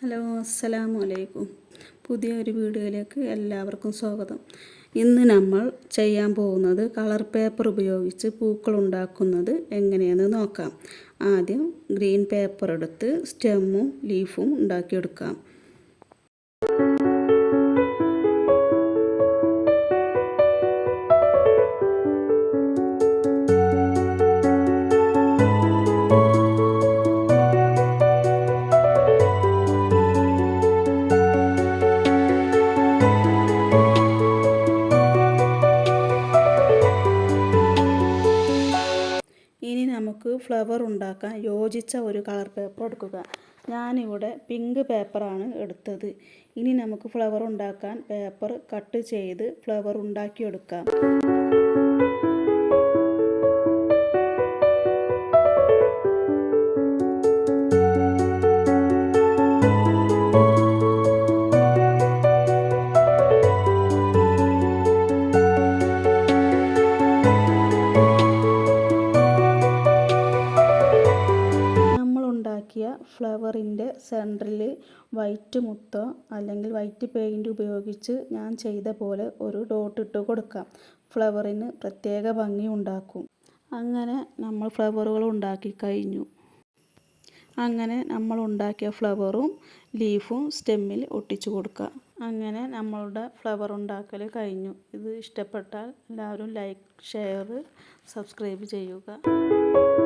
Hello, അസ്സലാമു അലൈക്കും. പുതിയൊരു വീഡിയോയിലേക്ക് എല്ലാവർക്കും സ്വാഗതം. ഇന്ന് നമ്മൾ ചെയ്യാൻ പോകുന്നത് കളർ പേപ്പർ ഉപയോഗിച്ച് പൂക്കൾ ഉണ്ടാക്കുന്നത് എങ്ങനെയെന്ന് നോക്കാം. ആദ്യം ഗ്രീൻ പേപ്പർ എടുത്ത് സ്റ്റെമ്മും ലീഫും ഉണ്ടാക്കിയെടുക്കാം. ഇനി നമുക്ക് ഫ്ലവർ ഉണ്ടാക്കാൻ യോജിച്ച ഒരു കളർ പേപ്പർ എടുക്കുക. ഞാനിവിടെ പിങ്ക് പേപ്പറാണ് എടുത്തത്. ഇനി നമുക്ക് ഫ്ലവർ ഉണ്ടാക്കാൻ പേപ്പർ കട്ട് ചെയ്ത് ഫ്ലവർ ഉണ്ടാക്കിയെടുക്കാം. ഫ്ലവറിൻ്റെ സെൻറ്ററിൽ വൈറ്റ് മുത്തോ അല്ലെങ്കിൽ വൈറ്റ് പെയിൻറ് ഉപയോഗിച്ച് ഞാൻ ചെയ്ത പോലെ ഒരു ഡോട്ട് ഇട്ട് കൊടുക്കാം. ഫ്ലവറിന് പ്രത്യേക ഭംഗി ഉണ്ടാക്കും. അങ്ങനെ നമ്മൾ ഫ്ലവറുകൾ ഉണ്ടാക്കി കഴിഞ്ഞു. അങ്ങനെ നമ്മൾ ഉണ്ടാക്കിയ ഫ്ലവറും ലീഫും സ്റ്റെമ്മിൽ ഒട്ടിച്ചു കൊടുക്കുക. അങ്ങനെ നമ്മളുടെ ഫ്ലവർ ഉണ്ടാക്കൽ കഴിഞ്ഞു. ഇത് ഇഷ്ടപ്പെട്ടാൽ എല്ലാവരും ലൈക്ക്, ഷെയർ, സബ്സ്ക്രൈബ് ചെയ്യുക.